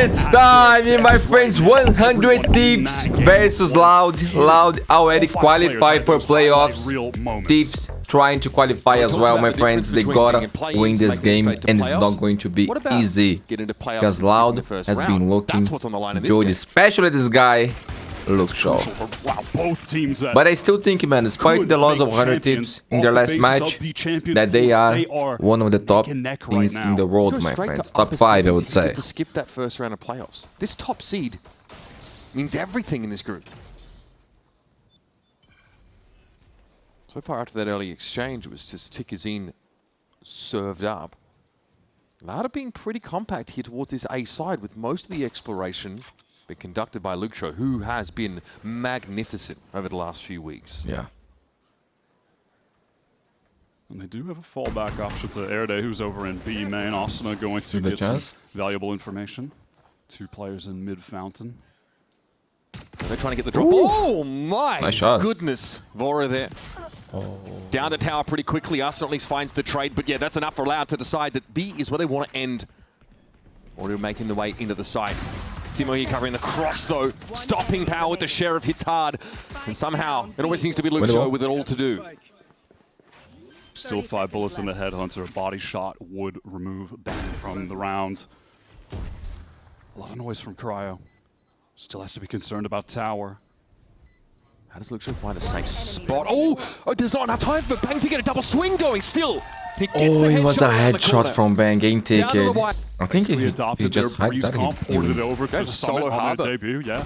It's time, my friends. 100 Thieves versus Loud. Loud already qualified for playoffs. Thieves trying to qualify as well, my friends. They gotta win this game, and it's not going to be easy because Loud has been looking good, especially this guy. Looks so. But I still think, man, despite the loss of 100 Thieves in their last match, that they are one of the top teams in the world, my friends. Top 5, I would say. To skip that first round of playoffs. This top seed means everything in this group. So far after that early exchange, it was just Tikazine served up. Loud being pretty compact here towards this A side, with most of the exploration been conducted by Luxo, who has been magnificent over the last few weeks. Yeah. And they do have a fallback option to Erde, who's over in B main. Asuna going to get some valuable information. 2 players in mid fountain. They're trying to get the drop. Ooh. Oh my nice goodness. Vora there. Oh. Down the tower pretty quickly. Asuna at least finds the trade, but yeah, that's enough for Loud to decide that B is where they want to end. Already making the way into the side. Timo here covering the cross though, stopping power with the sheriff hits hard, and somehow it always seems to be Luxo with it all to do. Still 5 bullets in the headhunter. A body shot would remove Ben from the round. A lot of noise from Cryo. Still has to be concerned about tower. How does Luxo find a safe spot? Oh, there's not enough time for Bang to get a double swing going still. He was a headshot from Bang, game ticket. I think he just hyped that. Ported it over to the Summit on their debut, yeah.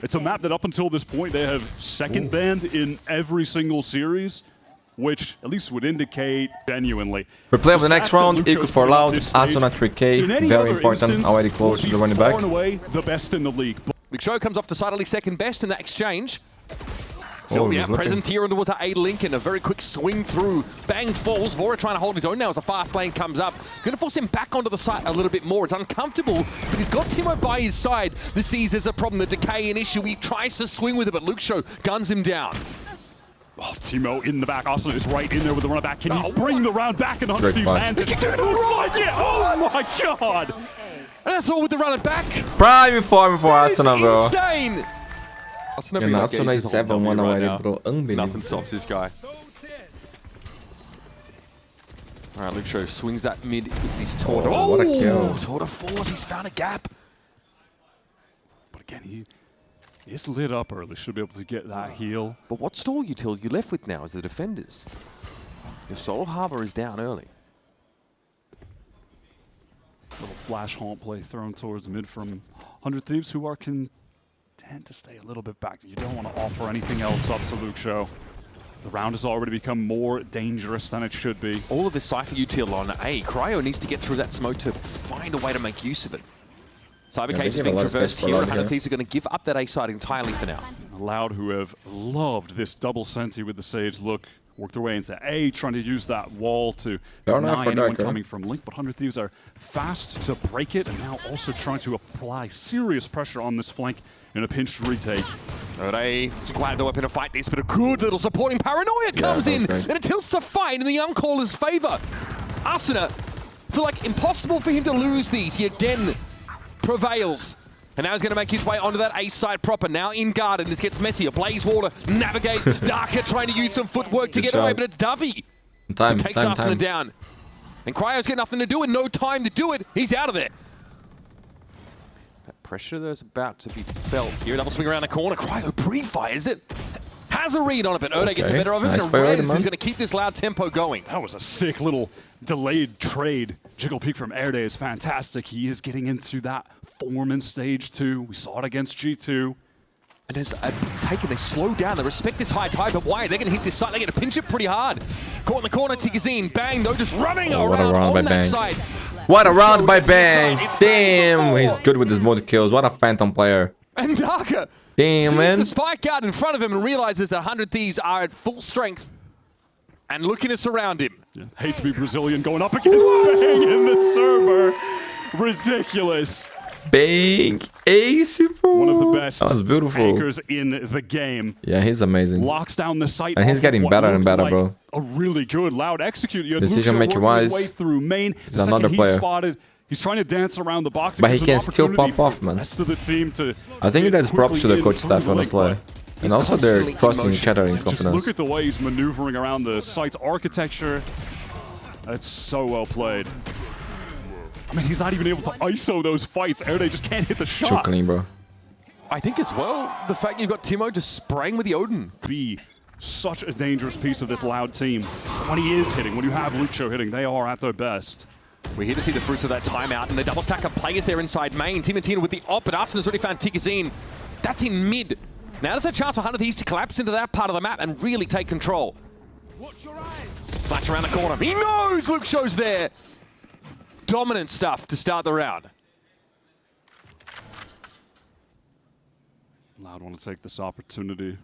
It's a map that up until this point they have second banned in every single series, which at least would indicate genuinely. Replay of the next round, equal for Loud, Asuna 3K, very important, already close to the running back. Away the best in the league. Luxo comes off decidedly second best in that exchange. So yeah, presence here towards the A link and a very quick swing through. Bang falls. Vora trying to hold his own now as the fast lane comes up. Going to force him back onto the side a little bit more. It's uncomfortable, but he's got Timo by his side. The sees there's a problem, the decay an issue. He tries to swing with it, but Luxo guns him down. Oh, Timo in the back. Asuna is right in there with the run back. Can he bring the round back in 100 Thieves' hands? Oh my god! And that's all with the runner back. Prime form for Asuna, bro. Insane! And Asuna is 7-1 already, bro. Unbelievable. Nothing stops this guy. Alright, Luxo swings that mid with this Torta. Oh, what a kill. Torta falls, he's found a gap. But again, he is lit up early, should be able to get that heal. But what stall utility you're left with now is the defenders. Your Solo Harbor is down early. Little flash haunt play thrown towards mid from 100 Thieves, who are content to stay a little bit back. You don't want to offer anything else up to Luxo. The round has already become more dangerous than it should be. All of this Cypher util on A. Cryo needs to get through that smoke to find a way to make use of it. Cyber Cage is being traversed here, and 100 Thieves are going to give up that A side entirely for now. Loud, who have loved this double senti with the Sage look, work their way into A, trying to use that wall to deny anyone coming from Link, but 100 Thieves are fast to break it, and now also trying to apply serious pressure on this flank in a pinched retake. Alright, it's quite the weapon to fight this, but a good little supporting paranoia comes in, and it tilts the fight in the Uncaller's favor. Asuna, feel like impossible for him to lose these. He again prevails. And now he's going to make his way onto that A side proper. Now in garden, this gets messier. Blazewater, navigate. Darker trying to use some footwork to get away, but it's Dovey that takes Asuna down. And Cryo's got nothing to do and no time to do it. He's out of there. That pressure there's about to be felt here. Double swing around the corner. Cryo pre-fires it. Has a read on it, but Erde gets the better of him. And Rez is going to keep this loud tempo going. That was a sick little delayed trade. Jiggle peek from Erde is fantastic. He is getting into that form in stage 2. We saw it against G2. And as they slow down, they respect this high tide, but why? They're going to hit this side, they're going to pinch it pretty hard. Caught in the corner, Tikazine, Bang, though, just running around on that side. What a round by Bang! Damn, he's good with his multi kills. What a phantom player. And Darker sees the spike out in front of him and realizes that 100 Thieves are at full strength and looking to surround him. Yeah. Hate to be Brazilian going up against Bang in the server. Ridiculous. Bang! Ace, bro. One of the best anchors in the game. Yeah, he's amazing. Locks down the site. And he's getting better and better, bro. A really good Loud execute. Decision making wise, way through main. He's another player. Spotted, He's trying to dance around the box. But he can still pop off, man. Rest of the team to I think that's props to the coach staff, honestly. And also they're crossing each other in confidence. Just look at the way he's maneuvering around the site's architecture. That's so well played. I mean, he's not even able to ISO those fights. They just can't hit the shot. Too clean, bro. I think as well, the fact you've got Timo just spraying with the Odin. Be such a dangerous piece of this Loud team. When he is hitting, when you have Lucho hitting, they are at their best. We're here to see the fruits of that timeout, and the double stack of players there inside main. Timantina with the op, but Arsenal's already found Tikazine. That's in mid. Now there's a chance for 100 Thieves to collapse into that part of the map and really take control. Flash around the corner. He knows Luke Show's there. Dominant stuff to start the round. Loud want to take this opportunity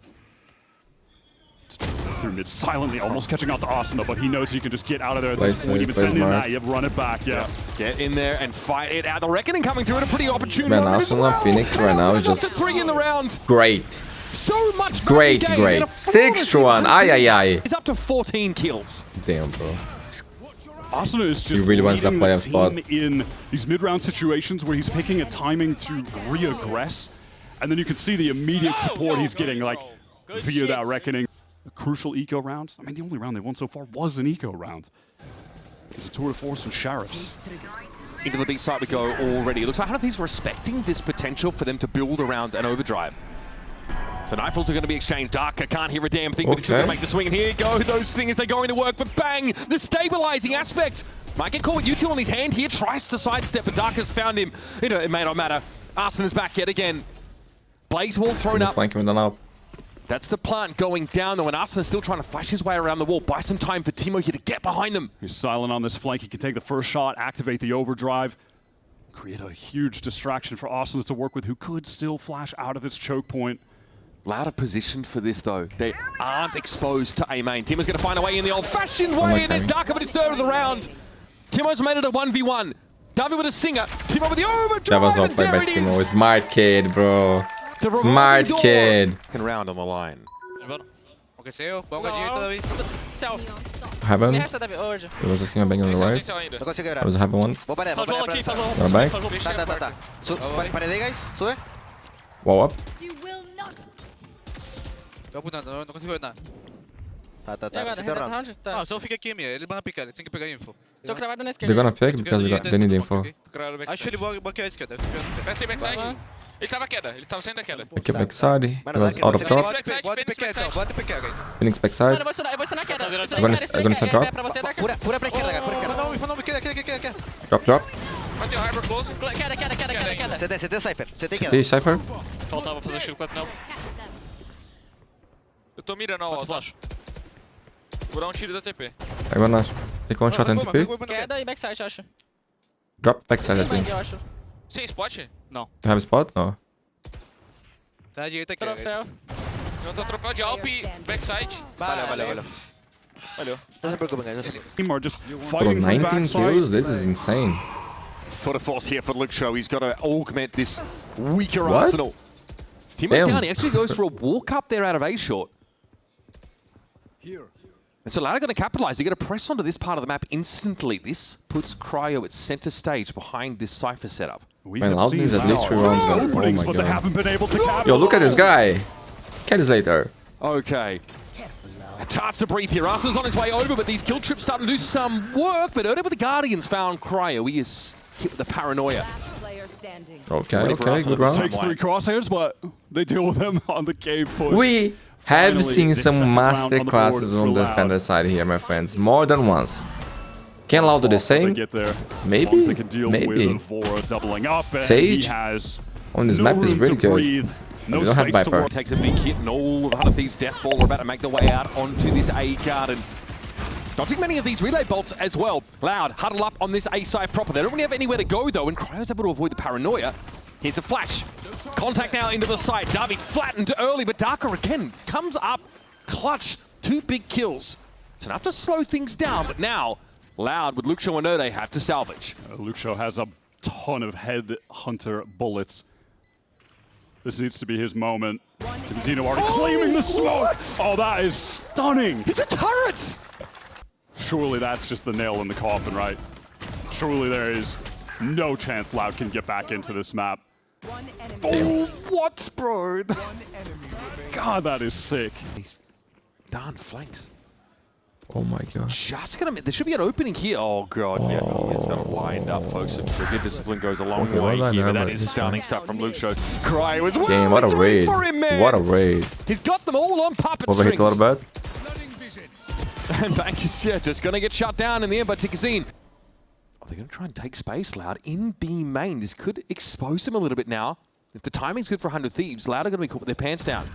to try to go through mid silently, almost catching out to Asuna, but he knows he can just get out of there at this point. Even sending that, you run it back, yeah. Get in there and fight it out. The Reckoning coming through at a pretty opportune Man, moment as Asuna well. Phoenix right now is just three in the round. Great. So much Great. 6-1. Ay. He's up to 14 kills. Damn, bro. Asuna is just he really wants that playoff spot in these mid-round situations where he's picking a timing to re-aggress, and then you can see the immediate support he's getting, like via that Reckoning. A crucial eco round. I mean, the only round they won so far was an eco round. It's a tour de force and Sheriffs. Into the B side we go already. It looks like one of these respecting this potential for them to build around an overdrive. So Nightfalls are going to be exchanged. Darker can't hear a damn thing, but he's still going to make the swing. And here you go. Those things, they're going to work. But bang! The stabilizing aspect. Might get caught with util on his hand here. Tries to sidestep, but Darker's found him. It may not matter. Arsenal's back yet again. Blaze wall thrown up. Flanking with the lob. That's the plant going down, though, and Arsenal's still trying to flash his way around the wall. Buy some time for Timo here to get behind them. He's silent on this flank. He can take the first shot, activate the overdrive, create a huge distraction for Arsenal to work with, who could still flash out of its choke point. Loud of position for this, though. They aren't exposed to A main. Timo's going to find a way in the old-fashioned way, and it's Darker, but it's third of the round. Timo's made it a 1v1. Davi with a stinger. Timo with the overdrive. That was all played by Timo. Smart kid, bro. Smart kid. Second round on the line. Heaven. There was a thing bang on the right. There was a heaven one. Got a bang. Paredei, guys. Sube. Wall up. Tô apontando, não consigo ver nada. Tá. Não, só fica aqui, minha. Eles vão picar, eles têm que pegar info. Tô cravado na esquerda. They're gonna pick because they need info. Acho que ele bloqueou a esquerda. Backside. Ele tava queda, ele tava saindo da queda. I kept backside. He was out of top. Bota PQ então, bota PQ, guys. Phoenix backside. Mano, eu vou ser na queda. I'm gonna start drop. Pra você dar Pura pra esquerda, guys. Pura não, queda. Drop. Bateu hyper close. Queda. CT Cypher. CT queda. CT, Cypher. Faltava fazer shield 4 não. Eu tô mirando ao flash. Vou dar um tiro da TP. I'm gonna take one shot and TP. Queda e backside, acho. Drop backside, I think. Eu acho. Sem spot? Não. You have a spot? No. Tá à direita aqui, Troféu. Eu tô troféu de Alp e backside. Valeu. Não se preocupe, guys. Team are just Bro, fighting from 19 backside. kills? This is insane. Tour de force here for Luke Show. He's got to augment this weaker What? Arsenal. Timo's down. He actually goes for a walk up there out of A short. And so Loud are going to capitalize. They're going to press onto this part of the map instantly. This puts Cryo at center stage behind this Cypher setup. Man, Loud needs at least 3 rounds, guys. Openings, Oh my but they god. haven't been able to capitalize. Yo, look at this guy. Cat is later. Okay. A chance to breathe here. Arsenal's on his way over, but these kill trips starting to do some work. But earlier with the Guardians found Cryo. He is hit with the paranoia. Okay, good round. Takes 3 crosshairs, but they deal with them on the cave push. We have Finally, seen this some second round master on the classes board on the for Loud. defender side here, my friends. More than once. Can Loud do the They same? get there. Maybe, As long as they can deal maybe. with Vora doubling up, and Sage he has on this no map is room really to good. breathe. No They don't have space to Viper. work. Takes a big hit, and all of 100 Thieves' Death Ball are about to make their way out onto this A garden. Dodging many of these relay bolts as well. Loud, huddle up on this A side proper. They don't really have anywhere to go though, and Cryo's able to avoid the paranoia. Here's a flash. Contact now into the side. Darby flattened early, but Darker again comes up clutch. 2 big kills. It's enough to slow things down, but now Loud with Luke Shaw and they have to salvage. Luke Shaw has a ton of headhunter bullets. This needs to be his moment. Timzino already claiming the smoke. Oh, that is stunning. He's a turret! Surely that's just the nail in the coffin, right? Surely there is No chance Loud can get back into this map. Oh, what, bro? God, that is sick. He's darn flanks. Oh my god. Just gonna. There should be an opening here. Oh god, yeah. He's gonna wind up, folks. The good discipline goes a long way here. But that is stunning stuff from Luxo. Cry was Damn, what a raid. for him, man. What a raid. He's got them all on puppet Overhit a strings. little bit. And Bank is just gonna get shut down in the end by Tikazine. Oh, they're gonna try and take space, Loud, in B main. This could expose him a little bit now. If the timing's good for 100 Thieves, Loud are gonna be caught with their pants down.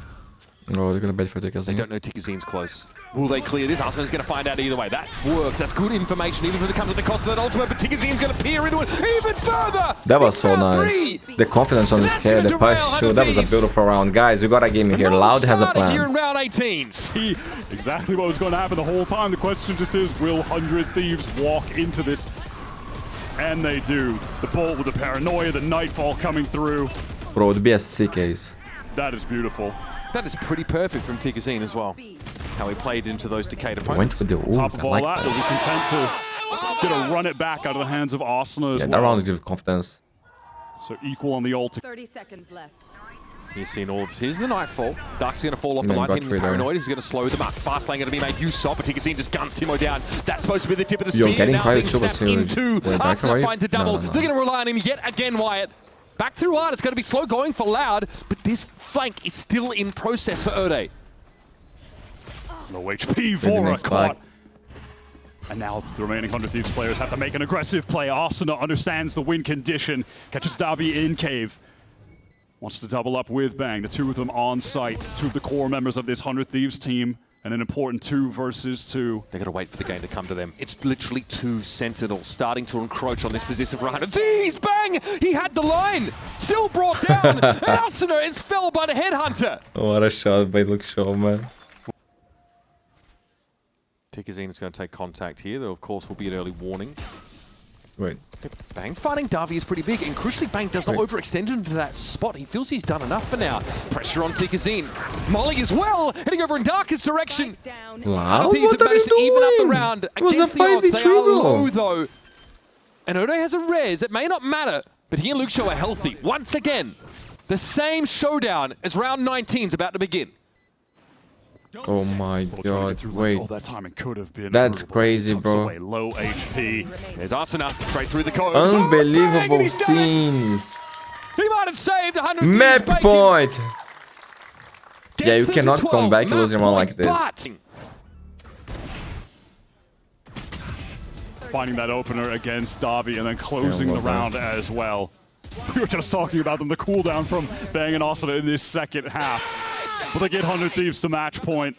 Oh, they're gonna bait for Tikazine. They don't know Tikazine's close. Will they clear this? Arsenal's going to find out either way. That works. That's good information, even if it comes at the cost of that ultimate. But Tikazine's going to peer into it even further. That was so nice. The confidence on this kid, the push shoot. That was a beautiful round. Guys, we got a game here. Loud has a plan. Here in round 18. See exactly what was going to happen the whole time. The question just is, will 100 Thieves walk into this? And they do. The bolt with the paranoia, the nightfall coming through. Bro, it would be a sick ace. That is beautiful. That is pretty perfect from Tikazine as well. How he played into those decayed Went opponents. with the ult. Top of all I like that, they'll be content to get a run it back out of the hands of Asuna as Yeah, well. that round gives confidence. So equal on the ult. 30 seconds left. He's seen all of this. Here's the Nightfall. Dark's going to fall off the line, got hitting three there. Paranoid. He's going to slow them up. Fast lane going to be made use of, but Tikazine just guns Timo down. That's supposed to be the tip of the Yo, spear. getting Now private being kill was snapped into. Wait, back Asuna away? finds a double. No. They're going to rely on him yet again, Wyatt. Back through hard. It's going to be slow going for Loud, but this flank is still in process for Ode. Low HP, Vora caught. And now the remaining 100 Thieves players have to make an aggressive play. Asuna understands the win condition. Catches Davi in cave. Wants to double up with Bang. The two of them on site. Two of the core members of this 100 Thieves team. And an important 2 versus 2. They're going to wait for the game to come to them. It's literally 2 Sentinels starting to encroach on this position for 100. Thieves, Bang! He had the line! Still brought down! And Asuna is felled by the Headhunter! What a shot by Luxo, man. Tikazine is going to take contact here. There, of course, will be an early warning. Wait. Bang fighting Davi is pretty big, and crucially, Bang does not overextend into that spot. He feels he's done enough for now. Pressure on Tikazine. Molly as well, heading over in Darkest direction. Wow, Thieves what have are you managed to even up the doing? round It was against a the odds. They 5v3 are bro. low, though. And Ode has a res. It may not matter, but he and Luxo are healthy. Once again, the same showdown as round 19 is about to begin. Oh my god, wait. All that timing could have been. That's brutal. crazy, Tucks bro. away, low HP. There's Asuna, straight through the codes. Unbelievable Bang, and he's done it. scenes. He might have saved 100 Map Thieves, point. Gets Yeah, you them cannot to 12. come back and lose Map your one like point, this. but Finding that opener against Davi and then closing Yeah, the well round as well. We were just talking about them, the cooldown from Bang and Asuna in this second half. But they get 100 Thieves to match point.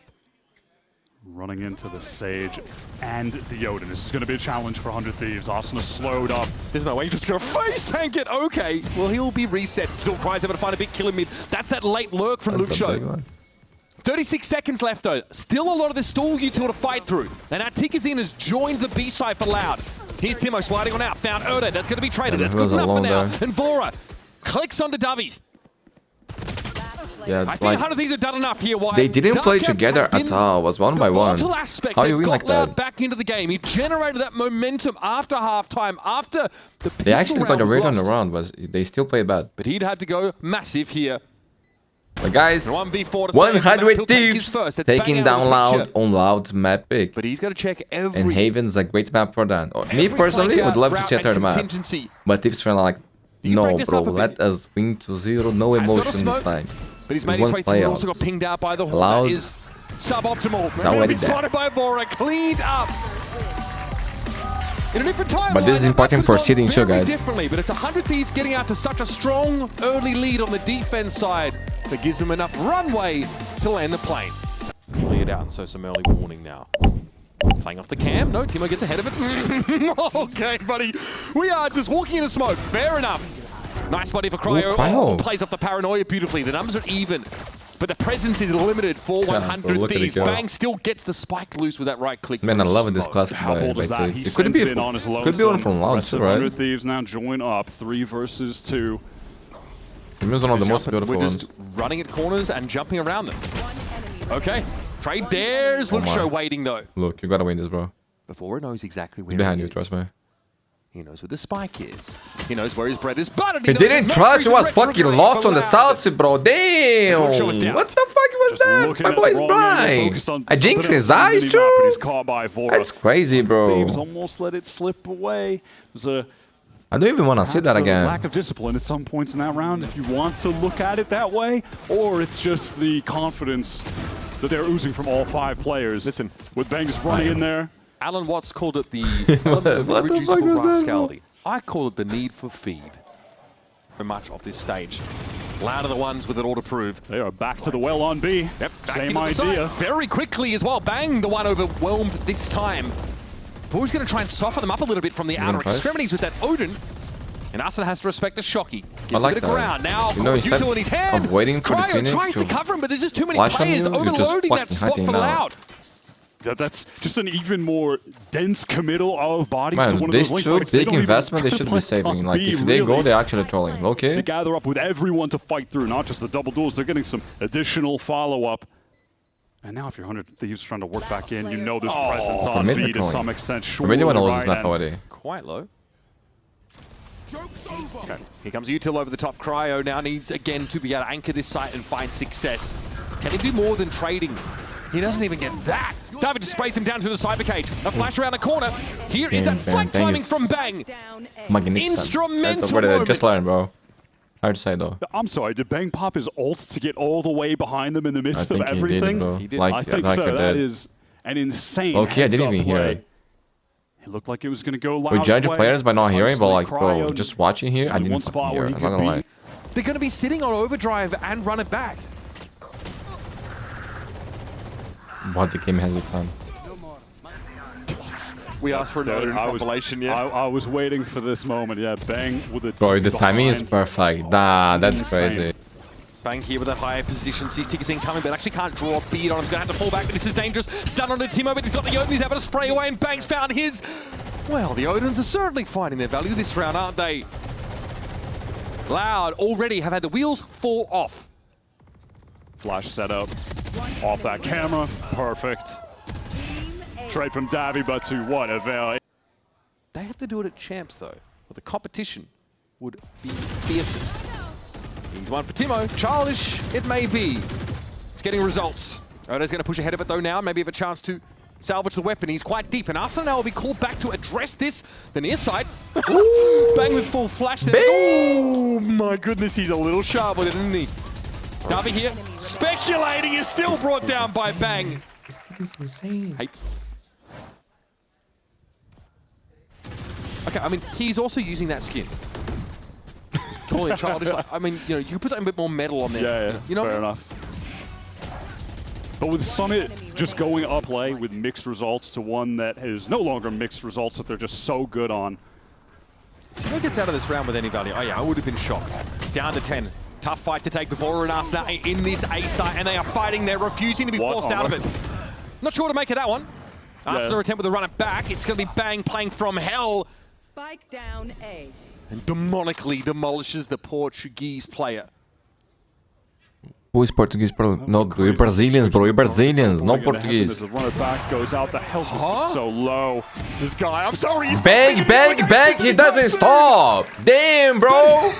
Running into the Sage and the Odin. This is going to be a challenge for 100 Thieves. Asuna slowed up. There's no way you're just going to face tank it. Okay, well, he'll be reset. Still tries able to find a big kill in mid. That's that late lurk from That's a big Luxo. one. 36 seconds left, though. Still a lot of this stall util to fight through. And now Tikazine has joined the B side for Loud. Here's Timo sliding on out. Found Ode. That's going to be traded. Yeah, That's he good was enough for alone now. there. And Vora clicks onto Davi. Yeah, I think like, 100 Thieves have done enough here. Why? they didn't play Darker together has been at all. It was one by the one. vital aspect How do you that win got like Loud that? back into the game. He generated that momentum after halftime, after the pistol They actually got round a was raid on lost. the round, but they still played bad. But he'd had to go massive here. But guys, 1v4 to save, 100 he'll take his Thieves first. That's taking bang out down of the Loud picture. on Loud's map pick. But he's got to check every. And Haven's a great map for that. Me every personally flank would out, love to route see a and third map. contingency. But Thieves feel like, You no break this bro, up a bit. let us win to 0, no Has got a emotion this smoke, time. But he's We made his won way through. He also playoffs. got pinged out by the Horn. Loud. That is suboptimal. It's He'll already be there. spotted by Vora. Cleaned up. In a different timeline, But this is that important could for have gone seeding too, very guys. differently, but it's 100 Thieves getting out to such a strong early lead on the defense side that gives them enough runway to land the plane. Cleared out, and so some early warning now. Playing off the cam. No, Timo gets ahead of it. Okay, buddy. We are just walking in the smoke. Fair enough. Nice body for Cryo. Ooh, Cryo. Oh, plays off the paranoia beautifully. The numbers are even. But the presence is limited for Yeah, 100 look at it Thieves. go. Bang still gets the spike loose with that right click. Man, I love this classic How by bold is that? Thieves. He It could sends be it in on his could be one lonesome. from Loud Rest too, of right? 100 Thieves now join up, 3 versus 2. It was one of the most beautiful We're ones. just running at corners and jumping around them. Okay. Trade there's Oh Luxo my. waiting though. Look, you gotta win this, bro. Before it knows exactly where Behind he you, is. trust me. He knows where the spike is. He knows where his bread is buttered. He didn't trust. He was fucking lost on the south, bro. Damn. What the fuck was that? My boy's blind. I jinxed his eyes too. That's crazy, bro. Thieves almost let it slip away. I don't even want to see that again. Lack of discipline at some points in that round, if you want to look at it that way, or it's just the confidence that they're oozing from all 5 players. Listen, with Bang just running in there. Alan Watts called it the irreducible rascality. I call it the need for feed. For much of this stage. Loud are the ones with it all to prove. They are back to the well on B. Yep, same idea. Very quickly as well. Bang, the one overwhelmed this time. Boy's going to try and soften them up a little bit from the outer extremities with that Odin. And Asuna has to respect the Shocky. Gives a bit of ground. Now, Util in his hand. Of waiting for the Cryo finish tries to cover him, but there's just too many players overloading that spot for Loud. That's just an even more dense committal of bodies to one of these those link two fights. big investment they should be saving. Like, if they go, they're actually trolling. Okay. They gather up with everyone to fight through, not just the double duels. They're getting some additional follow-up. And now if you're 100 Thieves trying to work back in, you know there's presence on B to some extent. Surely, really want to lose this map already. Quite low. Okay. Here comes Util over the top. Cryo now needs again to be able to anchor this site and find success. Can he do more than trading? He doesn't even get that. David just sprays him down to the cyber cage. A flash around the corner. Here is that flank timing from Bang. Instrumental. Just learn, bro. Hard to say though. I'm sorry, did Bang pop his ult to get all the way behind them in the midst of everything? He did. I think so. That is an insane okay, I didn't even hear it. It looked like it was going to go loud. We judge players by not hearing, but like, bro, just watching here, I didn't fucking hear it. I'm not gonna lie. They're going to be sitting on overdrive and run it back. What the game has become. We asked for another compilation, yeah. I was waiting for this moment, yeah. Bang with it. Bro, the timing is perfect. Nah, that's crazy. Bang here with that higher position. Sees Tickers incoming, but actually can't draw a feed on him. He's going to have to fall back, but this is dangerous. Stun onto Timo, but he's got the Odin. He's able to spray away, and Bang's found his. Well, the Odins are certainly finding their value this round, aren't they? Loud already have had the wheels fall off. Flash setup. Off that camera. Perfect. Trade from Davy, but to what avail? They have to do it at champs, though. But the competition would be fiercest. He's one for Timo. Childish, it may be. It's getting results. Odo's going to push ahead of it, though, now. Maybe have a chance to salvage the weapon. He's quite deep. And Arsenal now will be called back to address this. The near side. Bang with full flash there. Oh, my goodness. He's a little sharp with it, isn't he? Davy here. Speculating is still brought down by Bang. This is insane. Hey. Okay, I mean, he's also using that skin. Totally childish. I mean, you know, you put something a bit more metal on there. Yeah, you know, fair enough. But with Summit just going up play with mixed results to one that is no longer mixed results that they're just so good on. Timo gets out of this round with any value. Oh yeah, I would have been shocked. Down to 10. Tough fight to take before Arsenal in this A site, and they are fighting. They're refusing to be forced out of it. Not sure what to make of that one. Arsenal attempt with a run it back. It's going to be Bang playing from hell. Spike down A. And demonically demolishes the Portuguese player. Who is Portuguese? No, we're Brazilians, bro. We're Brazilians, no Portuguese. The runner back goes out. The health is so low. This guy, I'm sorry. He's bang, bang, bang. He doesn't stop. Damn, bro.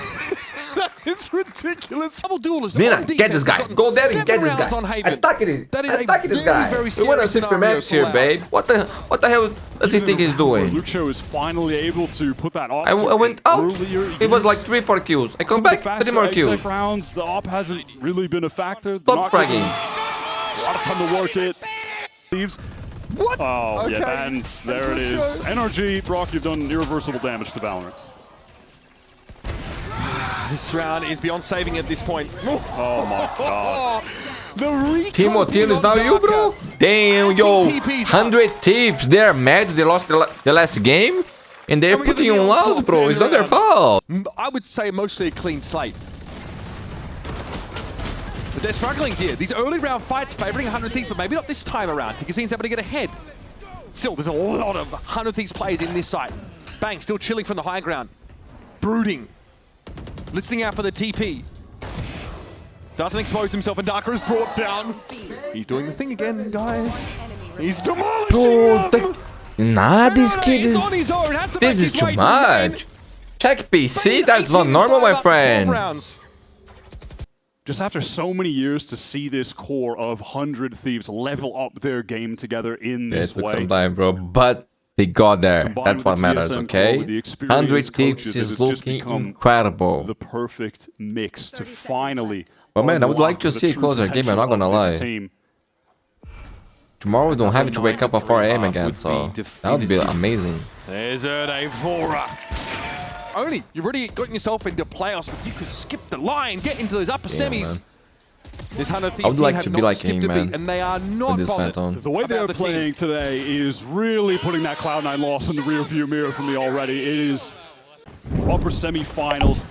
That is ridiculous. Double duelist. Nina, get this guy. Go there and get this guy. Attack it. That is attack this guy. We want to see maps here, babe. What the hell does he think he's doing? Lucho is finally able to put that off. I went out. It was like 3-4 kills. I come back, 3 more kills. Rounds, the op hasn't really been a factor. Stop fragging. A lot of time to work it. Thieves. What? Oh, okay. Yeah, and there it is. NRG, Brock, you've done irreversible damage to Valorant. This round is beyond saving at this point. Oh my god. Timo is now you, bro. Damn, yo. 100 Thieves. They're mad. They lost the last game. And they're putting you on loud, bro. It's not their fault. I would say mostly a clean slate. But they're struggling here. These early round fights favoring 100 Thieves, but maybe not this time around. Tigazine's able to get ahead. Still, there's a lot of 100 Thieves players in this site. Bang, still chilling from the high ground. Brooding. Listening out for the TP. Doesn't expose himself, and Darker is brought down. He's doing the thing again, guys. He's demolishing them! Nah, this kid is... This is too much. Check PC, that's not normal, my friend. Just after so many years to see this core of 100 Thieves level up their game together in this way. It took some time, bro, but they got there. That's what matters, okay? 100 Thieves is looking incredible. The perfect mix to finally... But man, I would like to see a closer game, I'm not gonna lie. Tomorrow we don't have to wake up at 4 AM again, so that would be amazing. There's a Vora. Only you've already gotten yourself into playoffs, but you could skip the line, get into those upper semis. This 100 Thieves I would like to be like him, man. And they are not bothered. The way they're playing today is really putting that Cloud9 loss in the rearview mirror for me already. It is upper semi-finals.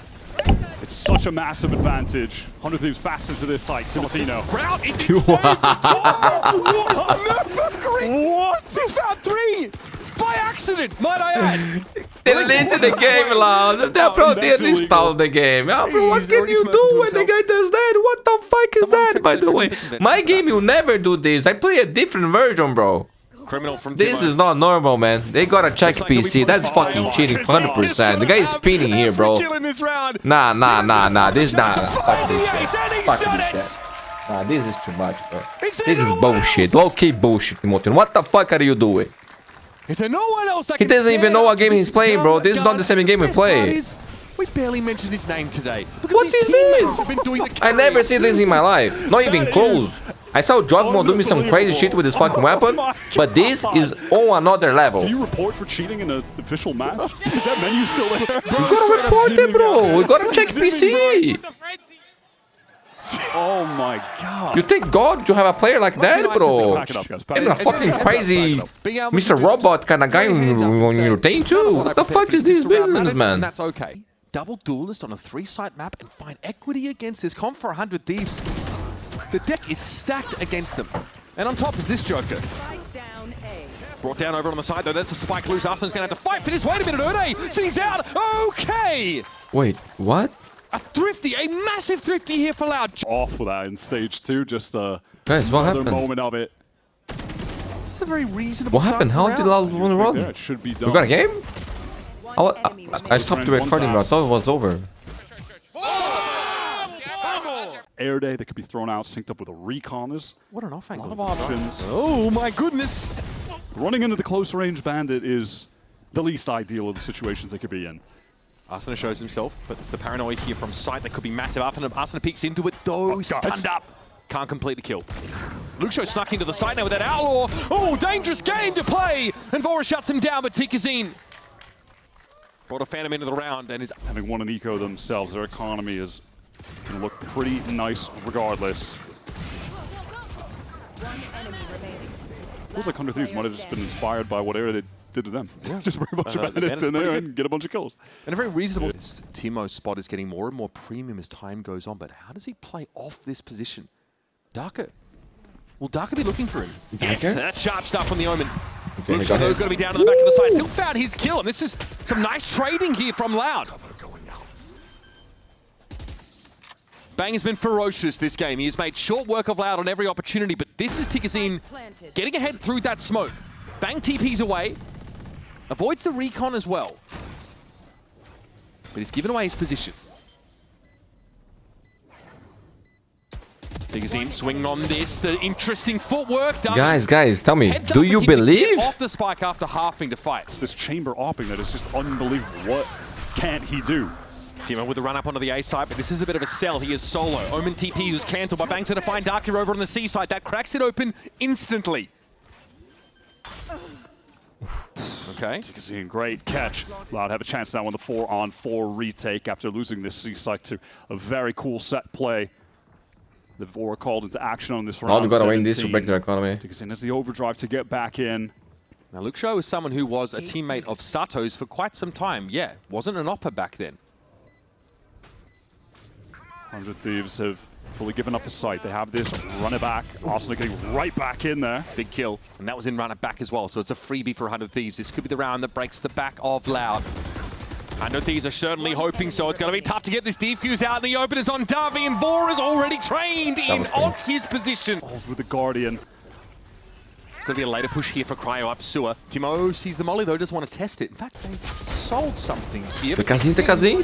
It's such a massive advantage. 100 Thieves fast into this site. Timotino. Crowd is insane. What? He's found 3 by accident, might I add. Deleted the game, Loud. That bro did install the game. Oh, bro, what can you do when the guy does that? What the fuck is that, by the way? My game will never do this. I play a different version, bro. Criminal from This is not normal, man. They gotta check PC. That's fucking cheating 100%. The guy is spinning here, bro. Nah. This not. Fuck this shit. Fuck this shit. Nah, this is too much, bro. This is bullshit. Low-key bullshit, Timothy. What the fuck are you doing? Is there no one else that He doesn't even know what game he's playing, bro. This is not the same game we play. We barely mentioned his name today. What is this? I never see this in my life. Not even close. I saw Jogmo do me some crazy shit with his fucking weapon, but this is on another level. Can you report for cheating in an official match? Is that menu still there? We gotta report it, bro. We gotta check PC. Oh my god. You thank God to have a player like that, bro. And a fucking crazy Mr. Robot kind of guy on your team too. What the fuck is this business, man? That's okay. Double duelist on a 3-site map and find equity against this comp for 100 Thieves. The deck is stacked against them. And on top is this Joker. Brought down over on the side though. That's a spike loose. Arsenal's gonna have to fight for this. Wait a minute, Erde sitting out. Okay. Wait, what? A thrifty, a massive thrifty here for Loud. Off with that in stage 2, just Guys, what another happened? moment of it. This is a very reasonable. What happened? How did Loud run around? It should be done. We got a game? I stopped the recording, but I thought it was over. Air day that could be thrown out, synced up with a recon. What an off angle. A lot of options. Oh my goodness. Running into the close range bandit is the least ideal of the situations they could be in. Arsena shows himself, but it's the paranoia here from sight that could be massive. Arsena peeks into it, though, stunned up. Can't complete the kill. Luxo snuck into the side now with that Outlaw. Oh, dangerous game to play! And Vora shuts him down, but Tikazine brought a Phantom into the round and is... Having won an eco themselves, their economy is going to look pretty nice regardless. Feels like 100 Thieves might have just been inspired by whatever they did to them. Yeah. Just bring a bunch of bandits in there and get a bunch of kills. And a very reasonable... Timo's spot is getting more and more premium as time goes on, but how does he play off this position? Darker. Will Darker be looking for him? Yes, that's sharp stuff from the Omen. Okay, Luxo's going to be down to the back of the side. Still found his kill, and this is some nice trading here from Loud. Bang has been ferocious this game. He has made short work of Loud on every opportunity, but this is Tikazine getting ahead through that smoke. Bang TP's away. Avoids the recon as well. But he's given away his position. Tikazine swinging on this. The interesting footwork done. Guys, tell me, do you believe? Off the spike after halving to fight. It's this chamber opping that is just unbelievable. What can't he do? Timo with the run up onto the A side, but this is a bit of a sell. He is solo. Omen TP who's cancelled, but Bang's going to find Darker over on the C side. That cracks it open instantly. Okay. Tikazine, great catch. Loud have a chance now on the 4-on-4 retake after losing this C site to a very cool set play. The Vora called into action on this round. Loud got to win this to break their economy. Tikazine has the overdrive to get back in. Now Luxo is someone who was a teammate of Sato's for quite some time. Yeah, wasn't an opper back then. 100 Thieves have fully given up the site. They have this, run it back. Arsena getting right back in there. Big kill, and that was in run it back as well, so it's a freebie for 100 Thieves. This could be the round that breaks the back of Loud. 100 Thieves are certainly hoping so. It's going to be tough to get this defuse out in the open. It's on Davi, and Vora is already trained in off his position. With the Guardian. Going to be a later push here for Cryo up sewer. Timo sees the molly though, doesn't want to test it. In fact, they sold something here. TKzinho.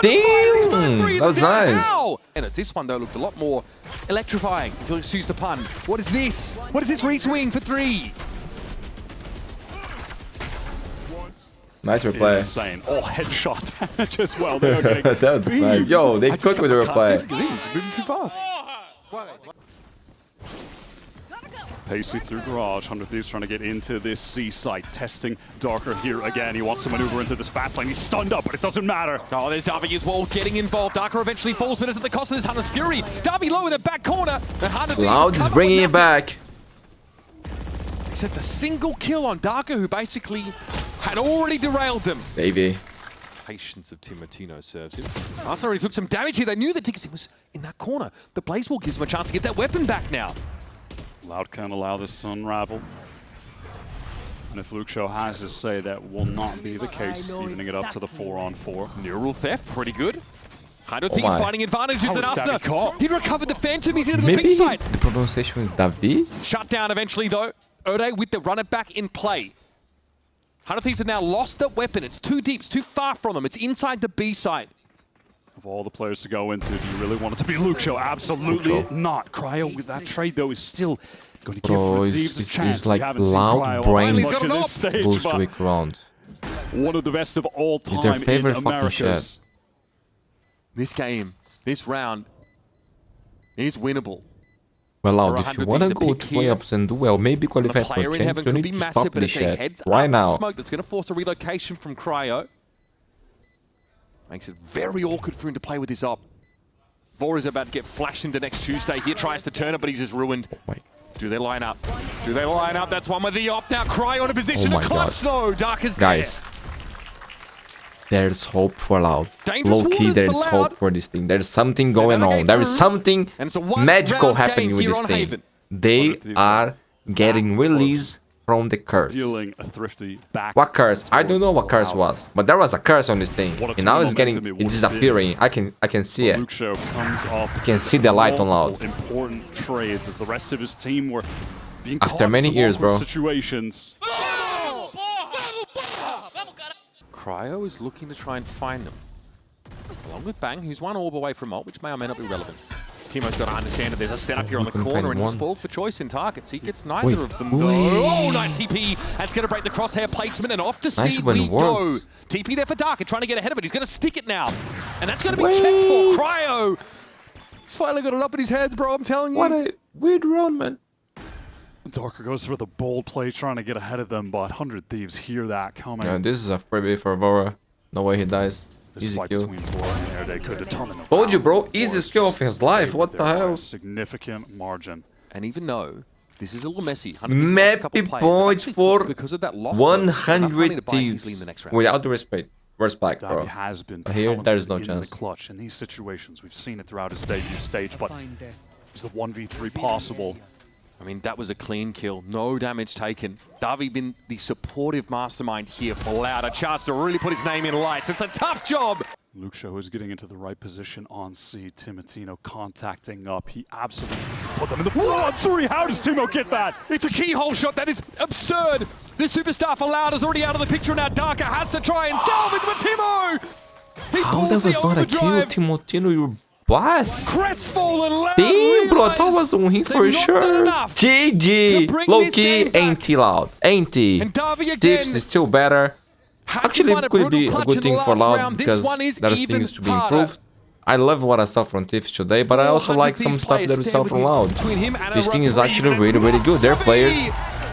Damn! That was nice. And this one though looked a lot more electrifying, if you'll excuse the pun. What is this? What is this re-swing for 3? Nice replay. Insane. Oh, headshot damage as well. They are getting That was nice. Yo, they cooked with the replay. It's moving too fast. Pacey through garage. 100 Thieves trying to get into this C site. Testing Darker here again. He wants to maneuver into this fast lane. He's stunned up, but it doesn't matter. Oh, there's Darby as well getting involved. Darker eventually falls, but it's at the cost of this Hunter's Fury. Darby low in the back corner. And 100 Thieves Loud is bringing it back. Except the single kill on Darker, who basically had already derailed them. Baby. Patience of Timotino serves him. Arsenal already took some damage here. They knew that TKzinho was in that corner. The Blaze Wall gives him a chance to get that weapon back now. Loud can't allow this to unravel. And if Luke Show has his say, that will not be the case, evening it up to the 4-on-4. Neural theft, pretty good. 100 Thieves finding advantages than Arsenal. caught? He recovered the Phantom, he's into the Maybe big side. the pronunciation is Davi? Shut down eventually though. Ode with the runner back in play. 100 Thieves have now lost that weapon. It's too deep, it's too far from them. It's inside the B side. Of all the players to go into, do you really want it to be Luke Show? Absolutely not. Cryo with that trade though is still going to give Thieves a chance. It's like Loud brain goes to a ground. One of the best of all It's their time favorite in fucking Americas. This game, this round, is winnable. Well, Loud, For if you 100 want to Thieves, a go pick to here. playoffs and do well, maybe qualify The for player in heaven champs, you could be need to stop massive, but this it's a shit heads right up now. smoke that's going to force a relocation from Cryo. Makes it very awkward for him to play with his op. Vor is about to get flashed into next Tuesday. Here tries to turn it, but he's just ruined. Wait. Do they line up? Do they line up? That's one with the op now. Cryo in a position Oh to my clutch though. Darker's Guys, there's hope for Loud. Dangerous Low-key, waters there's for Loud. hope for this thing. There's something going on. There is something And it's a one magical round game happening with here this on thing. Haven. They are getting released from the curse. Dealing a thrifty back. What curse? I don't know what curse was, but there was a curse on this thing, What a and now it's momentum getting, it would it's disappearing. I can see it. Luke Show comes up. You can see the light on Loud. Important trades as the rest of his team were being After caught in many some years, awkward bro. situations. Cryo is looking to try and find them. Along with Bang, who's one orb away from ult, which may or may not be relevant. Timo's got to understand that there's a setup here on the couldn't corner, find and he's one. spoiled for choice in targets. He gets neither Wait. of them though. Wait. Oh, nice TP. That's going to break the crosshair placement, and off to Nice C when we it go. works. TP there for Darker, trying to get ahead of it. He's going to stick it now. And that's going to be checked for Cryo. He's finally got it up in his heads, bro, I'm telling you. What a weird round, man. Darker goes for the bold play, trying to get ahead of them, but 100 Thieves hear that coming. Yeah, this is a freebie for Vora. No way he dies. This Easy fight kill. between Vora and Air, they could determine the Told you, round. bro. Vora's Easiest kill of his life. What the favored there by hell? a significant margin. And even though this is a little messy, 100 Thieves lost a couple Mappy players, point they've actually for fought because of that loss, though, enough money 100 to buy easily in the Thieves. next round. Without the respect. Respect, Davy bro. has been But here, there is talented no in chance. the clutch in these situations. We've seen it throughout his debut stage, but is the 1v3 possible? I mean, that was a clean kill. No damage taken. Davy been the supportive mastermind here for Loud. A chance to really put his name in lights. It's a tough job. Luke Show is getting into the right position on C. Timotino contacting up. He absolutely put them in the 4-on-3. How does Timo get that? It's a keyhole shot. That is absurd. The superstar for Loud is already out of the picture. Now Darker has to try and salvage, but Timo! He How pulls that was the not a kill, overdrive. Timotino? You're blast. Crestfallen Loud. Damn, bro, that was a win for they've not done sure. enough to GG. bring Low this key, game back. ain't he Loud? Ain't he? And Davy again. Thieves is still better. had to Actually, find it could brutal be a clutch good in the thing for last Loud round. This because one is there's even things to be harder. improved. I love what I saw from Thieves today, but I also 400 like some these stuff players that we saw stand from with Loud. between him and This a thing is referee, actually and really, really good. Their Mundi players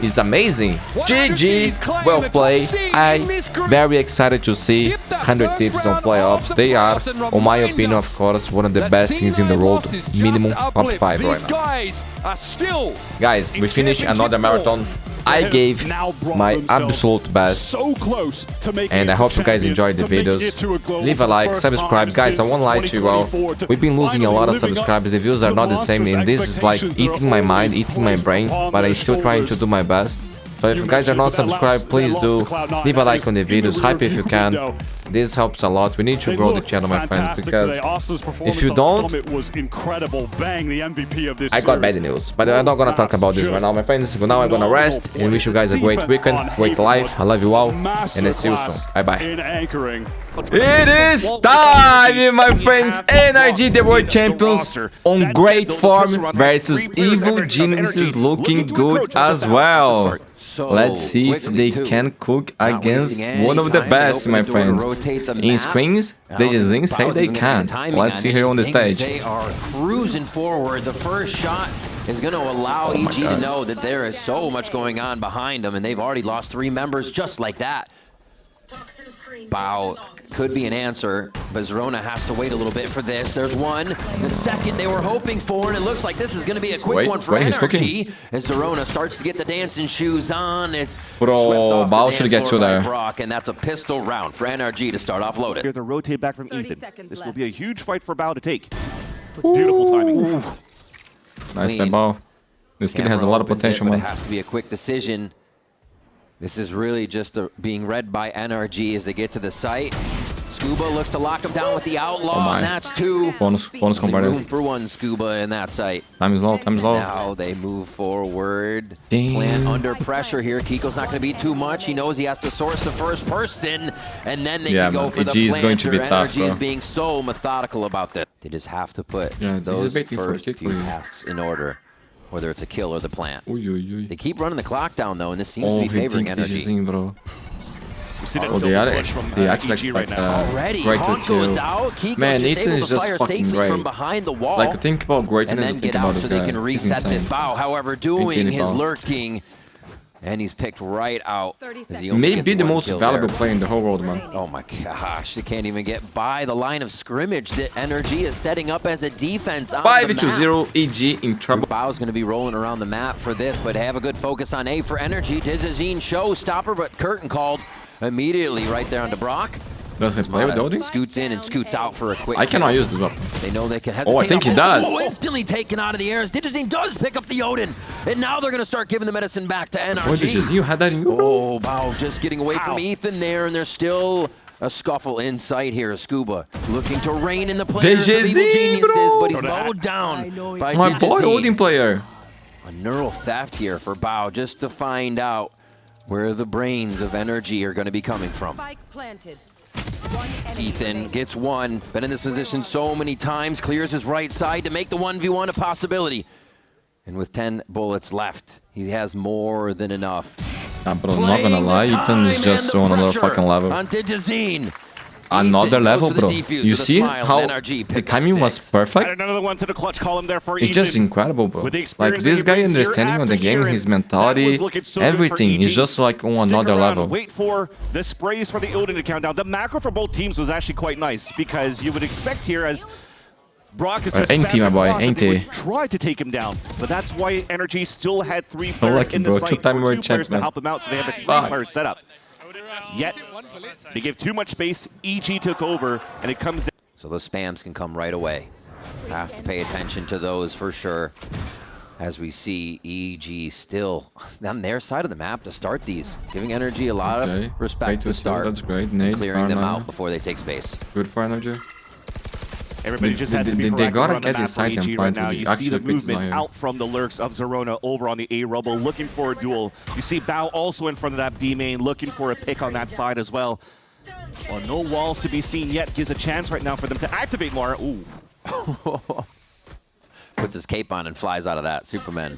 is amazing. 100 GG, Thieves claim well the top played. seed in I'm this group. very excited to see Skip that 100 first Thieves on round of playoffs. the They are, playoffs and on my remind opinion, of us course, one of the that best teams in the C9 world. loss is just Minimum a top blip. 5 These right now. guys are still Guys, we in finished another championship marathon. form. I gave Now brought my themselves absolute best. So close to making And it I to hope you guys champions, enjoyed the to making videos. it to a global Leave a like, first subscribe. time Guys, I since won't lie to you all. 2024 We've been losing a lot of finally living up subscribers. The views are to not the same, monsters' and this is like expectations. eating my They're mind, always eating my placed brain. upon But their I'm still trying to shoulders. do my best. So if you guys are not subscribed, please do. Leave a like on the videos, hype if you can. This helps a lot. We need to grow the channel, my friends, because if you don't, I got bad news. But I'm not gonna talk about this right now, my friends. For now, I'm gonna rest and wish you guys a great weekend, great life. I love you all, and I see you soon. Bye bye. It is time, my friends. NRG, the world champions, on great form versus Evil Geniuses, looking good as well. Let's see if they can cook against one of the best, my friends. In screens, they just say they can. Let's see here on the stage. They are cruising forward. The first shot is going to allow EG to know that there is so much going on behind them, and they've already lost 3 members just like that. Bao could be an answer, but Zerona has to wait a little bit for this. There's one, the second they were hoping for, and it looks like this is going to be a quick one for NRG as Zerona starts to get the dancing shoes on. It's Bro, Bao should get you there. Brock, and that's a pistol round for NRG to start off loaded. They're rotate back from Ethan. This will be a huge fight for Bao to take. Beautiful timing. Nice by Bao. This kid has a lot of potential, man. It has to be a quick decision. This is really just being read by NRG as they get to the site. Scuba looks to lock him down with the Outlaw, and that's 2. Bonus converted. Room for 1 Scuba in that site. Time is low, time is low. Now they move forward. Plant under pressure here. Kiko's not going to be too much. He knows he has to source the first person, and then they can go for the planter. Going to be tough, NRG is being so methodical about this. They just have to put those first few tasks in order, whether it's a kill or the plant. They keep running the clock down, though, and this seems to be favoring NRG. Oh, they actually like great too. Man, Ethan is just fucking great. From behind the wall, like, think about greatness and then get out so they can reset this. Bao, however, doing his lurking, and he's picked right out. Maybe the most valuable player in the whole world, man. Oh my gosh, they can't even get by the line of scrimmage that NRG is setting up as a defense on 5-0 EG in trouble. Bao's going to be rolling around the map for this, but have a good focus on A for NRG. Dizazine showstopper, but curtain called immediately right there onto Brock. Does he play with Odin? Scoots in and scoots out for a quick I cannot use this weapon. They know they can hesitate. Oh, I think he does. Instantly taken out of the air as Dizazine does pick up the Odin. And now they're going to start giving the medicine back to NRG. What is you had that in you? Oh, Bao just getting away from Ethan there, and there's still a scuffle in sight here. Scuba looking to rein in the players of Evil Geniuses, but he's mowed down by my boy Odin player. A neural theft here for Bao, just to find out where the brains of NRG are going to be coming from. Ethan gets one, been in this position so many times, clears his right side to make the 1v1 a possibility. And with 10 bullets left, he has more than enough. But I'm not gonna lie, Ethan is just on another fucking level. On Dizazine. Another level, bro. You see how the timing was perfect? Another one to the clutch column there for It's just incredible, bro. Like, this guy understanding on the game, his mentality, everything is just like on another level. Wait for the sprays for the Odin to count down. The macro for both teams was actually quite nice, because you would expect here as Brock is just my boy, try to take him down, but that's why NRG still had 3 players in the site, 2 players to help them out, so they have a 3-player setup. Yet, they gave too much space, EG took over, and it comes down. So those spams can come right away. Have to pay attention to those for sure. As we see EG still on their side of the map to start these, giving NRG a lot of respect to start. That's great. Nate, clearing them out before they take space. Good for NRG. Everybody just has to be they gotta get this side and right now. You see the movements out from the lurks of Zerona over on the A rubble, looking for a duel. You see Bao also in front of that B main, looking for a pick on that side as well. Well, no walls to be seen yet. Gives a chance right now for them to activate more. Ooh. Puts his cape on and flies out of that. Superman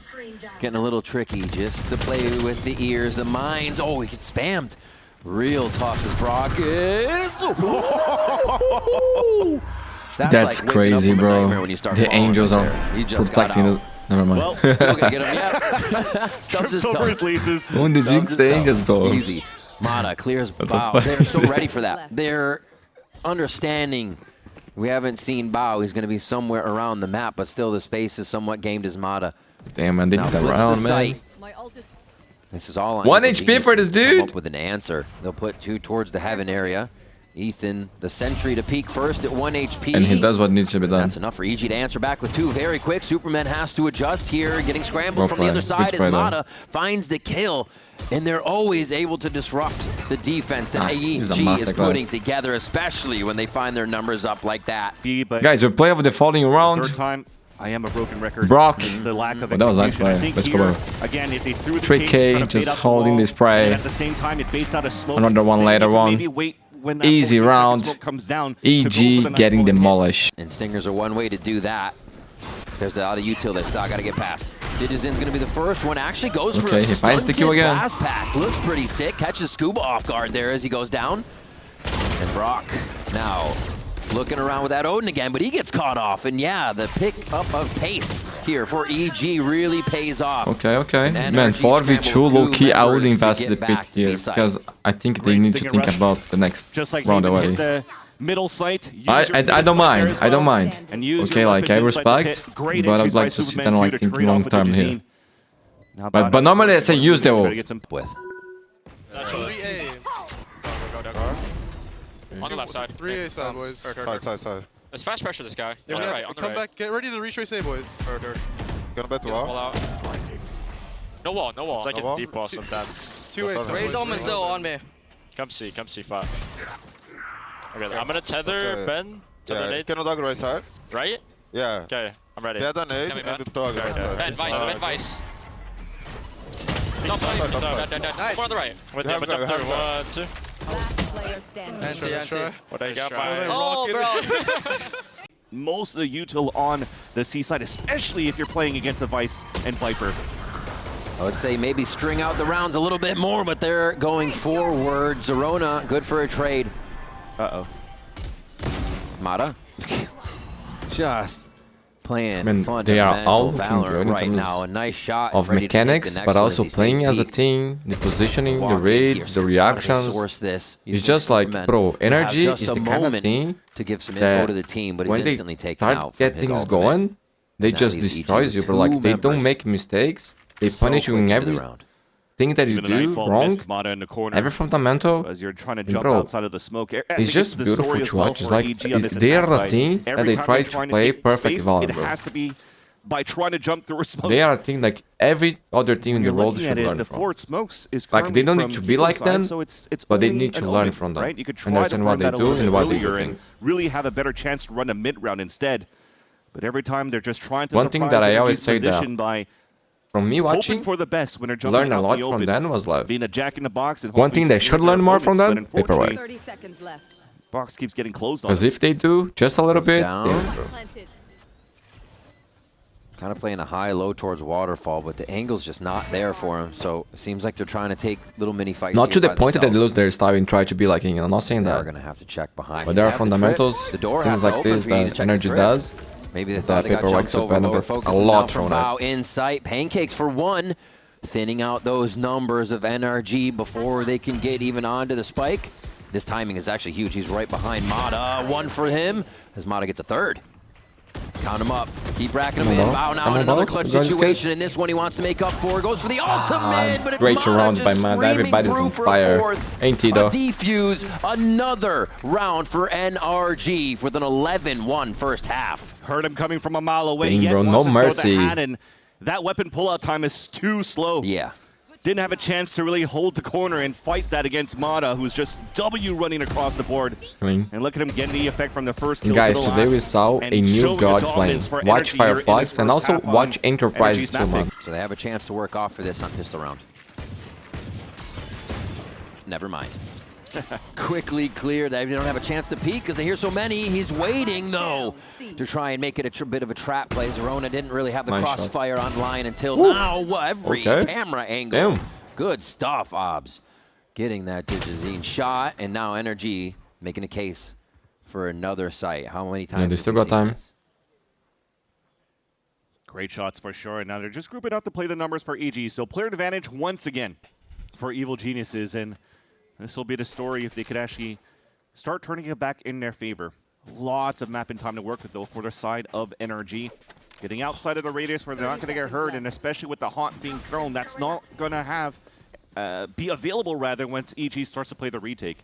getting a little tricky just to play with the ears, the minds. Oh, he gets spammed. Real tough as Brock is. That's like crazy, bro. The angels are protecting us. Never mind. Well, still gonna get him, yep. Trips over his leases. When the jinx the angels, bro. Easy. Mata clears Bao. They're so ready for that. They're understanding. We haven't seen Bao. He's going to be somewhere around the map, but still the space is somewhat gamed as Mata. Damn, man, they did that round, man. This is all on 1 HP for this dude. Come up with an answer. They'll put 2 towards the heaven area. Ethan, the sentry to peek first at 1 HP. And he does what needs to be done. That's enough for EG to answer back with 2 very quick. Superman has to adjust here, getting scrambled from the other side as Mata finds the kill. And they're always able to disrupt the defense that EG is putting together, especially when they find their numbers up like that. Guys, we play over the following round. Third time, I am a broken record. Brock. The lack of that was nice play. Let's go. Again, if they threw the 3K, just holding this prey. at the same time, it baits out a smoke. Another one later on. Easy round. EG getting demolished. And Stingers are one way to do that. There's the other util that still got to get past. Digizin's going to be the first one. Actually goes for a stunted blast pack. Looks pretty sick. Catches Scuba off guard there as he goes down. And Brock now looking around with that Odin again, but he gets caught off. And yeah, the pick up of pace here for EG really pays off. Okay. Man, 4v2 low-key, I would invest the pick here because I think they need to think about the next round already. Middle sight. I don't mind. Okay, like I respect, but I would like to sit and like think long term here. But normally I say use the ult. With. On the left side. 3A side, boys. Side. Let's fast pressure this guy. Yeah, on the right, come back. Get ready to retrace A, boys. Gonna bet the wall. No wall. It's like a deep wall sometimes. 2A. Raise on Manziel on me. Come C, 5. Okay, I'm gonna tether Ben. Yeah, can dog right side. Right? Yeah. Okay, I'm ready. They are done nade and the dog right side. Ben Vice. Nice. More on the right. With him, 1, 2. Anti. What I got Oh, bro. Most of the util on the C side, especially if you're playing against a Vice and Viper. I would say maybe string out the rounds a little bit more, but they're going forward. Zerona, good for a trade. Uh-oh. Mata. Just playing They are all looking good in terms of mechanics, but also playing as a team, the positioning, the raids, the reactions. It's just like, bro, Energy is the kind of team to give some info to the team, but when they start get things going, they just destroys you, but like they don't make mistakes, they punish you in every thing that you do wrong, every fundamental, as you're trying to jump outside of the smoke. It's just beautiful to watch. It's like they are the team that they try to play perfect Valorant. It has to be by trying to jump through a smoke. They are a team like every other team in the world should learn from. Like they don't need to be like them, but they need to learn from them. Right? You could understand what they do and what they do. And really have a better chance to run a mid round instead. But every time they're just trying to one thing that I always say that from me watching, for the best when they're learn a lot from them was love. Being a jack in the box and one thing they should learn more from them, paperwork. Box keeps getting closed on. Because if they do just a little bit, kind of playing a high-low towards waterfall, but the angle's just not there for him. So it seems like they're trying to take little mini fights. Not to the point that they lose their style and try to be like, I'm not saying that. They're going to have to check behind. But there are fundamentals, things like this that Energy does. Maybe they thought they got jumped over, lower focus, a lot from Bao in sight. Pancakes for one, thinning out those numbers of NRG before they can get even onto the spike. This timing is actually huge. He's right behind Mata. One for him as Mata gets a third. Count him up. Keep racking him in. Bao now in another clutch situation. In this one, he wants to make up for. Goes for the ultimate, but it's great round by Mata. Everybody's on fire. Ain't he though? Defuse. Another round for NRG with an 11-1 first half. Heard him coming from a mile away. Dang, bro, no mercy. And that weapon pullout time is too slow. Yeah. Didn't have a chance to really hold the corner and fight that against Mata, who's just W running across the board. And look at him getting the effect from the first kill. Guys, today we saw a new god playing. Watch Fireflies and also watch Enterprise too, man. So they have a chance to work off for this on pistol round. Never mind. Quickly cleared. They don't have a chance to peek because they hear so many. He's waiting, though, to try and make it a bit of a trap play. Zerona didn't really have the crossfire online until now. Every camera angle. Damn. Good stuff, Obs. Getting that Digizine shot, and now Energy making a case for another site. How many times? Yeah, they still got time. This? Great shots for sure. And now they're just grouping out to play the numbers for EG. So player advantage once again for Evil Geniuses. And this will be the story if they could actually start turning it back in their favor. Lots of mapping time to work with, though, for their side of NRG. Getting outside of the radius where they're not going to get hurt, and especially with the haunt being thrown, that's not going to have be available, rather, once EG starts to play the retake.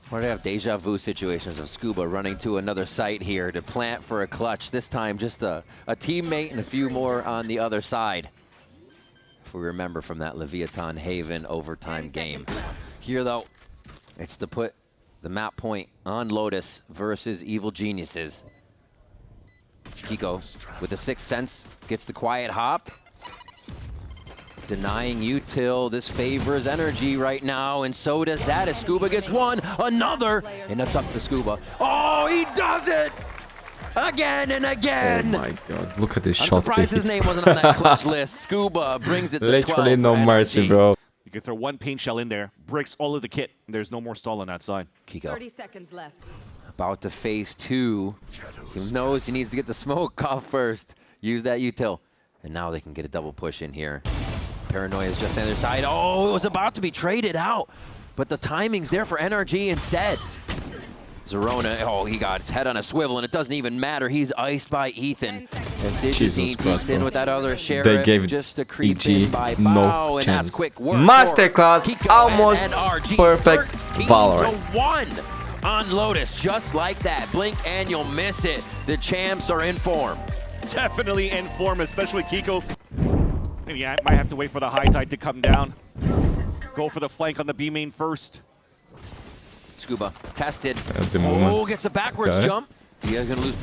Why do I have deja vu situations of Scuba running to another site here to plant for a clutch? This time just a teammate and a few more on the other side. If we remember from that Leviathan Haven overtime game. Here though, it's to put the map point on Lotus versus Evil Geniuses. Kiko with the Sixth Sense gets the quiet hop. Denying util. This favors energy right now, and so does that as Scuba gets one, another, and that's up to Scuba. Oh, he does it! Again and again! Oh my god, look at this I'm shot. surprised his name wasn't on that clutch list. Scuba brings it to 12. Literally no mercy, bro. You can throw one paint shell in there, breaks all of the kit, and there's no more stall on that side. Kiko 30 seconds left. about to phase 2. He knows he needs to get the smoke off first. Use that util. And now they can get a double push in here. Paranoia is just on the other side. Oh, it was about to be traded out. But the timing's there for NRG instead. Zerona, oh, he got his head on a swivel, and it doesn't even matter. He's iced by Ethan. As Digitine peeks in with that other sheriff, they gave just to creep EG in by no Bao, and chance. that's quick work. Masterclass, Kiko almost and NRG, perfect 13 Valorant. to 1 on Lotus, just like that. Blink and you'll miss it. The champs are in form. Definitely in form, especially Kiko. Yeah, might have to wait for the high tide to come down. Go for the flank on the B main first. Scuba tested. At the moment. Oh, gets a backwards jump. He is going to lose